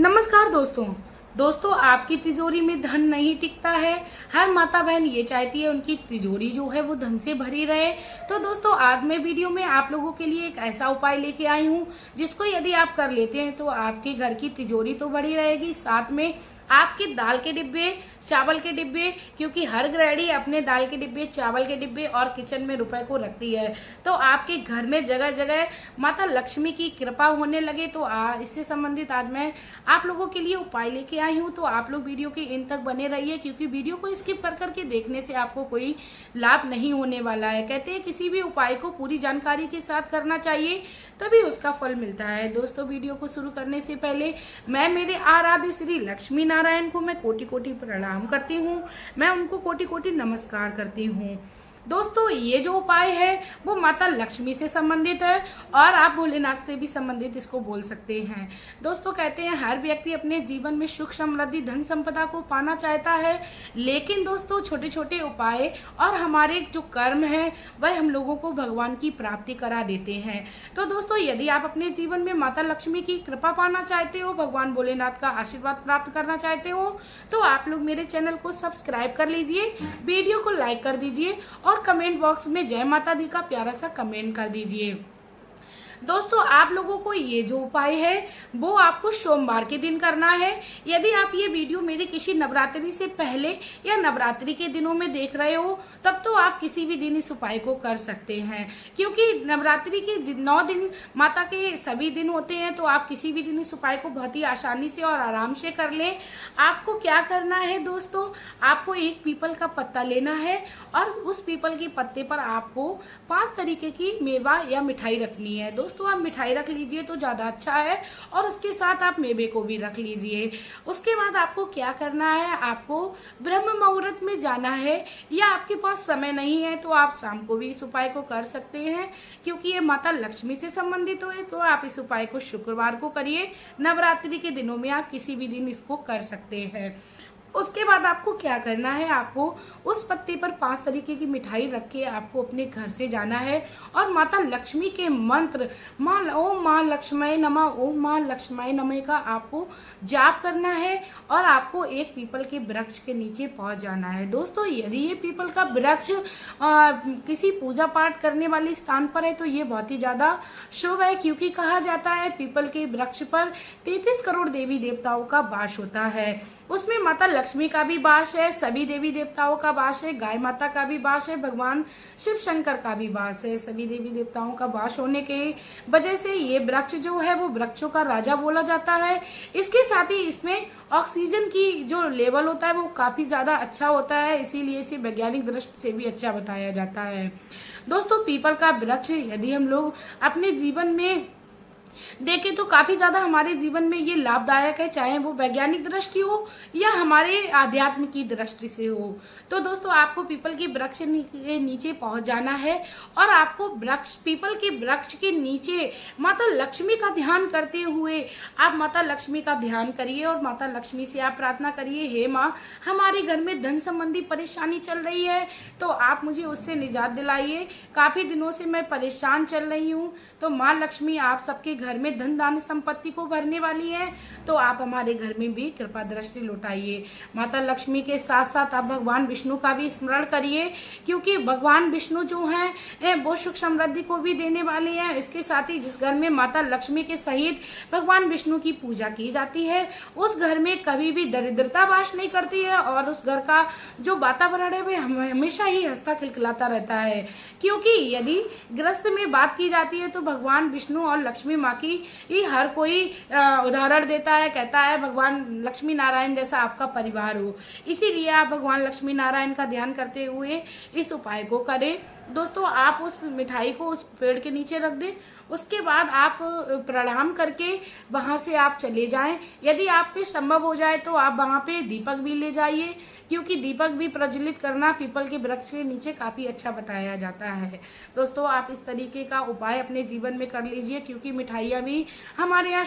नमस्कार दोस्तों आपकी तिजोरी में धन नहीं टिकता है। हर माता बहन ये चाहती है उनकी तिजोरी जो है वो धन से भरी रहे। तो दोस्तों आज मैं वीडियो में आप लोगों के लिए एक ऐसा उपाय लेके आई हूँ जिसको यदि आप कर लेते हैं तो आपके घर की तिजोरी तो भरी रहेगी, साथ में आपके दाल के डिब्बे, चावल के डिब्बे, क्योंकि हर गृहिणी अपने दाल के डिब्बे, चावल के डिब्बे और किचन में रुपए को रखती है। तो आपके घर में जगह जगह माता लक्ष्मी की कृपा होने लगे। तो इससे संबंधित आज मैं आप लोगों के लिए उपाय लेके आई हूँ। तो आप लोग वीडियो के इन तक बने रहिए, क्योंकि वीडियो को स्किप कर करके देखने से आपको कोई लाभ नहीं होने वाला है। कहते हैं किसी भी उपाय को पूरी जानकारी के साथ करना चाहिए, तभी उसका फल मिलता है। दोस्तों वीडियो को शुरू करने से पहले मैं मेरे आराध्य श्री लक्ष्मी नारायण को मैं कोटि कोटि प्रणाम करती हूँ, मैं उनको कोटि कोटि नमस्कार करती हूँ। दोस्तों ये जो उपाय है वो माता लक्ष्मी से संबंधित है और आप भोलेनाथ से भी संबंधित इसको बोल सकते हैं। दोस्तों कहते हैं हर व्यक्ति अपने जीवन में सुख समृद्धि धन संपदा को पाना चाहता है, लेकिन दोस्तों छोटे छोटे उपाय और हमारे जो कर्म है वह हम लोगों को भगवान की प्राप्ति करा देते हैं। तो दोस्तों यदि आप अपने जीवन में माता लक्ष्मी की कृपा पाना चाहते हो, भगवान भोलेनाथ का आशीर्वाद प्राप्त करना चाहते हो, तो आप लोग मेरे चैनल को सब्सक्राइब कर लीजिए, वीडियो को लाइक कर दीजिए और कमेंट बॉक्स में जय माता दी का प्यारा सा कमेंट कर दीजिए। दोस्तों आप लोगों को ये जो उपाय है वो आपको सोमवार के दिन करना है। यदि आप ये वीडियो मेरे किसी नवरात्रि से पहले या नवरात्रि के दिनों में देख रहे हो तब तो आप किसी भी दिन इस उपाय को कर सकते हैं, क्योंकि नवरात्रि के 9 दिन माता के सभी दिन होते हैं। तो आप किसी भी दिन इस उपाय को बहुत ही आसानी से और आराम से कर लें। आपको क्या करना है दोस्तों, आपको एक पीपल का पत्ता लेना है और उस पीपल के पत्ते पर आपको 5 तरीके की मेवा या मिठाई रखनी है। दोस्तों आप मिठाई रख लीजिए तो ज्यादा अच्छा है और उसके साथ आप मेवे को भी रख लीजिए। उसके बाद आपको क्या करना है, आपको ब्रह्म मुहूर्त में जाना है, या आपके पास समय नहीं है तो आप शाम को भी इस उपाय को कर सकते हैं, क्योंकि ये माता लक्ष्मी से संबंधित है। तो आप इस उपाय को शुक्रवार को करिए, नवरात्रि के दिनों में आप किसी भी दिन इसको कर सकते हैं। उसके बाद आपको क्या करना है, आपको उस पत्ते पर 5 तरीके की मिठाई रख के आपको अपने घर से जाना है और माता लक्ष्मी के मंत्र ओम माँ लक्ष्मी नमः, ओम माँ लक्ष्मी नमः का आपको जाप करना है और आपको एक पीपल के वृक्ष के नीचे पहुंच जाना है। दोस्तों यदि ये पीपल का वृक्ष किसी पूजा पाठ करने वाले स्थान पर है तो ये बहुत ही ज्यादा शुभ है, क्योंकि कहा जाता है पीपल के वृक्ष पर 33 करोड़ देवी देवताओं का वास होता है। उसमें माता लक्ष्मी का भी वास है, सभी देवी देवताओं का वास है, गाय माता का भी वास है, भगवान शिव शंकर का भी वास है। सभी देवी देवताओं का वास होने के वजह से ये वृक्ष जो है वो वृक्षों का राजा बोला जाता है। इसके साथ ही इसमें ऑक्सीजन की जो लेवल होता है वो काफी ज्यादा अच्छा होता है, इसीलिए इसे वैज्ञानिक दृष्टि से भी अच्छा बताया जाता है। दोस्तों पीपल का वृक्ष यदि हम लोग अपने जीवन में देखें तो काफी ज्यादा हमारे जीवन में ये लाभदायक है, चाहे वो वैज्ञानिक दृष्टि हो या हमारे आध्यात्म की दृष्टि से हो। तो दोस्तों आपको पीपल के वृक्ष के नीचे पहुंच जाना है और आपको पीपल के वृक्ष के नीचे माता लक्ष्मी का ध्यान करते हुए आप माता लक्ष्मी का ध्यान करिए और माता लक्ष्मी से आप प्रार्थना करिए, हे माँ हमारे घर में धन संबंधी परेशानी चल रही है तो आप मुझे उससे निजात दिलाइए। काफी दिनों से मैं परेशान चल रही हूँ, तो माँ लक्ष्मी आप सबके घर में धन दान संपत्ति को भरने वाली है, तो आप हमारे घर में भी कृपा दृष्टि लौटाइए। माता लक्ष्मी के साथ साथ आप भगवान विष्णु का भी स्मरण करिए, क्योंकि भगवान विष्णु जो हैं वो सुख समृद्धि को भी देने वाले हैं। इसके साथ ही जिस घर में माता लक्ष्मी के सहित भगवान विष्णु की पूजा की जाती है उस घर में कभी भी दरिद्रता वास नहीं करती है और उस घर का जो वातावरण है वह हमेशा ही हंसता खिलखिलाता रहता है। क्योंकि यदि गृहस्थ में बात की जाती है तो भगवान विष्णु और लक्ष्मी माँ की हर कोई उदाहरण देता है, कहता है भगवान लक्ष्मी नारायण जैसा आपका परिवार हो। इसीलिए आप भगवान लक्ष्मी नारायण का ध्यान करते हुए इस उपाय को करें। दोस्तों आप उस मिठाई को उस पेड़ के नीचे रख दें, उसके बाद आप प्रणाम करके वहां से आप चले जाएं। यदि आप पे संभव हो जाए तो आप वहां पे दीपक भी ले जाइए, क्योंकि दीपक भी प्रज्वलित करना पीपल के वृक्ष के नीचे काफी अच्छा बताया जाता है। दोस्तों आप इस तरीके का उपाय अपने जीवन में कर लीजिए, क्योंकि मिठाइयाँ भी हमारे यहाँ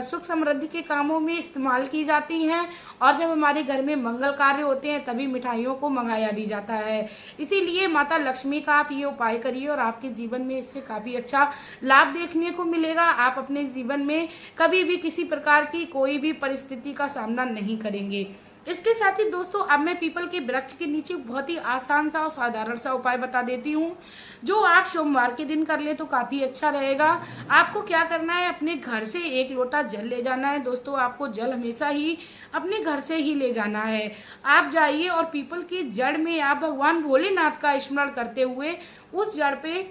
सुख समृद्धि के कामों में इस्तेमाल की जाती हैं और जब हमारे घर में मंगल कार्य होते हैं तभी मिठाइयों को मंगाया भी जाता है। इसीलिए माता लक्ष्मी महीने का आप ये उपाय करिए और आपके जीवन में इससे काफी अच्छा लाभ देखने को मिलेगा। आप अपने जीवन में कभी भी किसी प्रकार की कोई भी परिस्थिति का सामना नहीं करेंगे। इसके साथ ही दोस्तों अब मैं पीपल के वृक्ष के नीचे बहुत ही आसान सा और साधारण सा उपाय बता देती हूँ, जो आप सोमवार के दिन कर ले तो काफी अच्छा रहेगा। आपको क्या करना है, अपने घर से 1 लोटा जल ले जाना है। दोस्तों आपको जल हमेशा ही अपने घर से ही ले जाना है। आप जाइए और पीपल की जड़ में आप भगवान भोलेनाथ का स्मरण करते हुए उस जड़ पे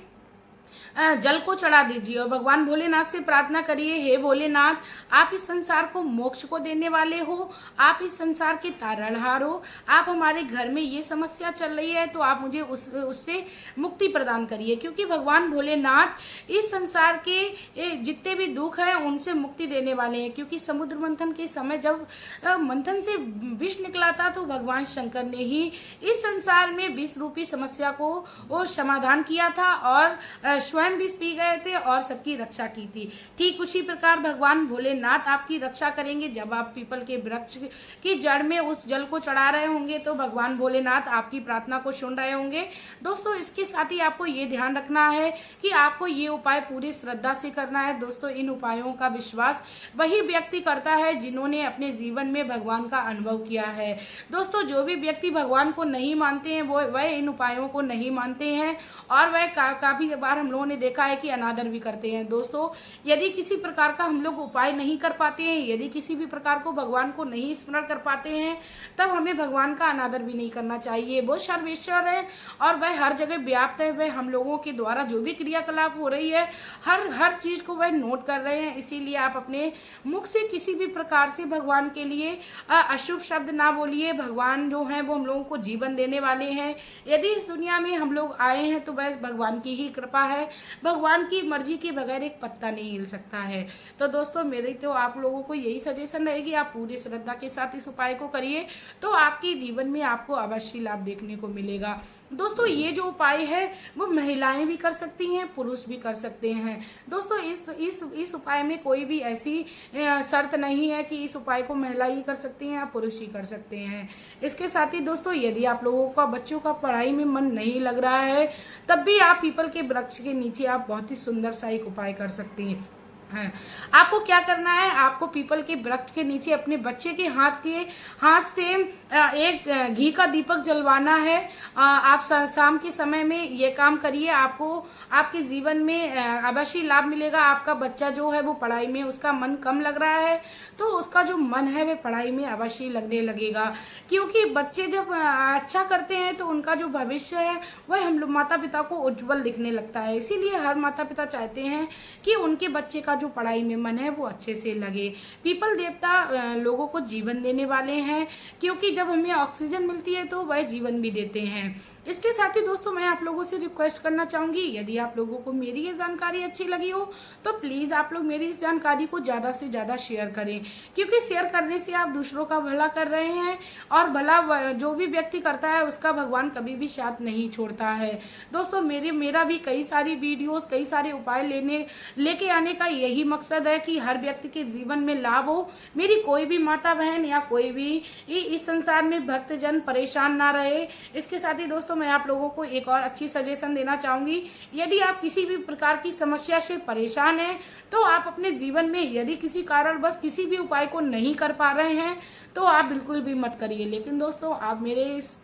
जल को चढ़ा दीजिए और भगवान भोलेनाथ से प्रार्थना करिए, हे भोलेनाथ, आप इस संसार को मोक्ष को देने वाले हो, आप इस संसार के तारणहार हो, आप हमारे घर में ये समस्या चल रही है तो आप मुझे उससे मुक्ति प्रदान करिए। क्योंकि भगवान भोलेनाथ इस संसार के जितने भी दुख है उनसे मुक्ति देने वाले हैं। क्योंकि समुद्र मंथन के समय जब मंथन से विष निकला था तो भगवान शंकर ने ही इस संसार में विष रूपी समस्या को समाधान किया था और स्वयं विष पी गए थे और सबकी रक्षा की थी। ठीक उसी प्रकार भगवान भोलेनाथ आपकी रक्षा करेंगे। जब आप पीपल के वृक्ष की जड़ में उस जल को चढ़ा रहे होंगे तो भगवान भोलेनाथ आपकी प्रार्थना को सुन रहे होंगे। दोस्तों इसके साथ ही आपको ये ध्यान रखना है कि आपको ये उपाय पूरी श्रद्धा से करना है। दोस्तों इन उपायों का विश्वास वही व्यक्ति करता है जिन्होंने अपने जीवन में भगवान का अनुभव किया है। दोस्तों जो भी व्यक्ति भगवान को नहीं मानते हैं वह इन उपायों को नहीं मानते हैं और वह काफी बार हम लोगों ने देखा है कि अनादर भी करते हैं। दोस्तों यदि किसी प्रकार का हम लोग उपाय नहीं कर पाते हैं, यदि किसी भी प्रकार को भगवान को नहीं स्मरण कर पाते हैं, तब हमें भगवान का अनादर भी नहीं करना चाहिए। वो सर्वेश्वर है और वह हर जगह व्याप्त है। वह हम लोगों के द्वारा जो भी क्रियाकलाप हो रही है हर चीज को वह नोट कर रहे हैं। इसीलिए आप अपने मुख से किसी भी प्रकार से भगवान के लिए अशुभ शब्द ना बोलिए। भगवान जो है वो हम लोगों को जीवन देने वाले हैं। यदि इस दुनिया में हम लोग आए हैं तो वह भगवान की ही कृपा है। भगवान की मर्जी के बगैर एक पत्ता नहीं हिल सकता है। तो दोस्तों मेरी तो आप लोगों को यही सजेशन रहेगी, आप पूरी श्रद्धा के साथ इस उपाय को करिए तो आपके जीवन में आपको अवश्य लाभ देखने को मिलेगा। दोस्तों ये जो उपाय है वो महिलाएं भी कर सकती हैं, पुरुष भी कर सकते हैं। दोस्तों इस उपाय में कोई भी ऐसी शर्त नहीं है कि इस उपाय को महिला ही कर सकती हैं या पुरुष ही कर सकते हैं। इसके साथ ही दोस्तों यदि आप लोगों का बच्चों का पढ़ाई में मन नहीं लग रहा है तब भी आप पीपल के वृक्ष के नीचे आप बहुत ही सुंदर सा एक उपाय कर सकती हैं। आपको क्या करना है, आपको पीपल के वृक्ष के नीचे अपने बच्चे के हाथ से एक घी का दीपक जलवाना है। आप शाम के समय में ये काम करिए, आपको आपके जीवन में अवश्य लाभ मिलेगा। आपका बच्चा जो है वो पढ़ाई में उसका मन कम लग रहा है तो उसका जो मन है वह पढ़ाई में अवश्य लगने लगेगा। क्योंकि बच्चे जब अच्छा करते हैं तो उनका जो भविष्य है वह हम लोग माता पिता को उज्जवल दिखने लगता है। इसीलिए हर माता पिता चाहते हैं कि उनके बच्चे का जो पढ़ाई में मन है वो अच्छे से लगे। पीपल देवता लोगों को जीवन देने वाले हैं, क्योंकि जब हमें ऑक्सीजन मिलती है तो वह जीवन भी देते हैं। इसके साथ ही दोस्तों मैं आप लोगों से रिक्वेस्ट करना चाहूंगी, यदि आप लोगों को मेरी ये जानकारी अच्छी लगी हो तो प्लीज आप लोग मेरी इस जानकारी को ज्यादा से ज्यादा शेयर करें। क्योंकि शेयर करने से आप दूसरों का भला कर रहे हैं और भला जो भी व्यक्ति करता है उसका भगवान कभी भी साथ नहीं छोड़ता है। दोस्तों मेरा भी कई सारी वीडियोस कई सारे उपाय लेके आने का यही मकसद है कि हर व्यक्ति के जीवन में लाभ हो। मेरी कोई भी माता बहन या कोई भी इस संसार में भक्तजन परेशान ना रहे। इसके साथ ही दोस्तों मैं आप लोगों को एक और अच्छी सजेशन देना चाहूंगी, यदि आप किसी भी प्रकार की समस्या से परेशान हैं तो आप अपने जीवन में यदि किसी कारणवश किसी भी उपाय को नहीं कर पा रहे हैं तो आप बिल्कुल भी मत करिए। लेकिन दोस्तों आप मेरे इस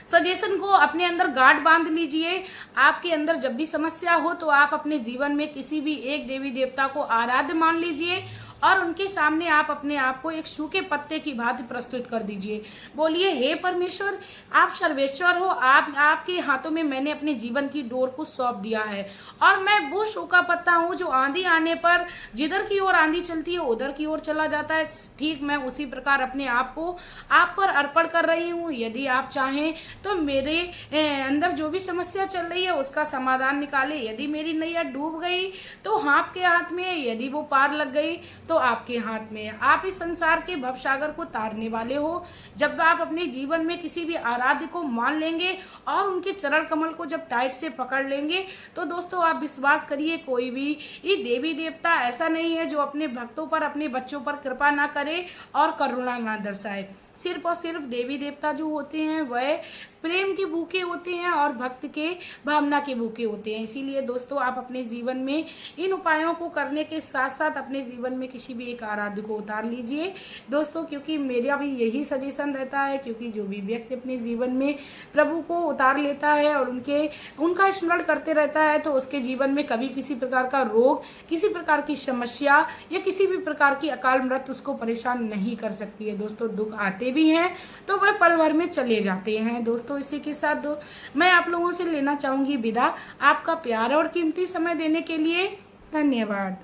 सजेशन को अपने अंदर गांठ बांध लीजिए। आपके अंदर जब भी समस्या हो तो आप अपने जीवन में किसी भी एक देवी देवता को आराध्य मान लीजिए और उनके सामने आप अपने आप को एक सूखे पत्ते की भांति प्रस्तुत कर दीजिए। बोलिए, हे परमेश्वर, आप सर्वेश्वर हो, आपके हाथों में मैंने अपने जीवन की डोर को सौंप दिया है और मैं वो सूखा पत्ता हूँ जो आंधी आने पर जिधर की ओर आंधी चलती है उधर की ओर चला जाता है। ठीक मैं उसी प्रकार अपने आप को आप पर अर्पण कर रही हूँ। यदि आप चाहें तो मेरे अंदर जो भी समस्या चल रही है उसका समाधान निकाले। यदि मेरी नैया डूब गई तो आपके हाथ में, यदि वो पार लग गई तो आपके हाथ में। आप इस संसार के भवसागर को तारने वाले हो। जब आप अपने जीवन में किसी भी आराध्य को मान लेंगे और उनके चरण कमल को जब टाइट से पकड़ लेंगे तो दोस्तों आप विश्वास करिए, कोई भी ये देवी देवता ऐसा नहीं है जो अपने भक्तों पर, अपने बच्चों पर कृपा ना करे और करुणा ना दर्शाए। सिर्फ और सिर्फ देवी देवता जो होते हैं वह प्रेम के भूखे होते हैं और भक्त के भावना के भूखे होते हैं। इसीलिए दोस्तों आप अपने जीवन में इन उपायों को करने के साथ साथ अपने जीवन में किसी भी एक आराध्य को उतार लीजिए दोस्तों, क्योंकि मेरा भी यही सजेशन रहता है, क्योंकि जो भी व्यक्ति अपने जीवन में प्रभु को उतार लेता है और उनका स्मरण करते रहता है तो उसके जीवन में कभी किसी प्रकार का रोग, किसी प्रकार की समस्या या किसी भी प्रकार की अकाल मृत्यु उसको परेशान नहीं कर सकती है दोस्तों। दुख आते भी हैं तो वह पल भर में चले जाते हैं दोस्तों। इसी के साथ मैं आप लोगों से लेना चाहूंगी विदा। आपका प्यार और कीमती समय देने के लिए धन्यवाद।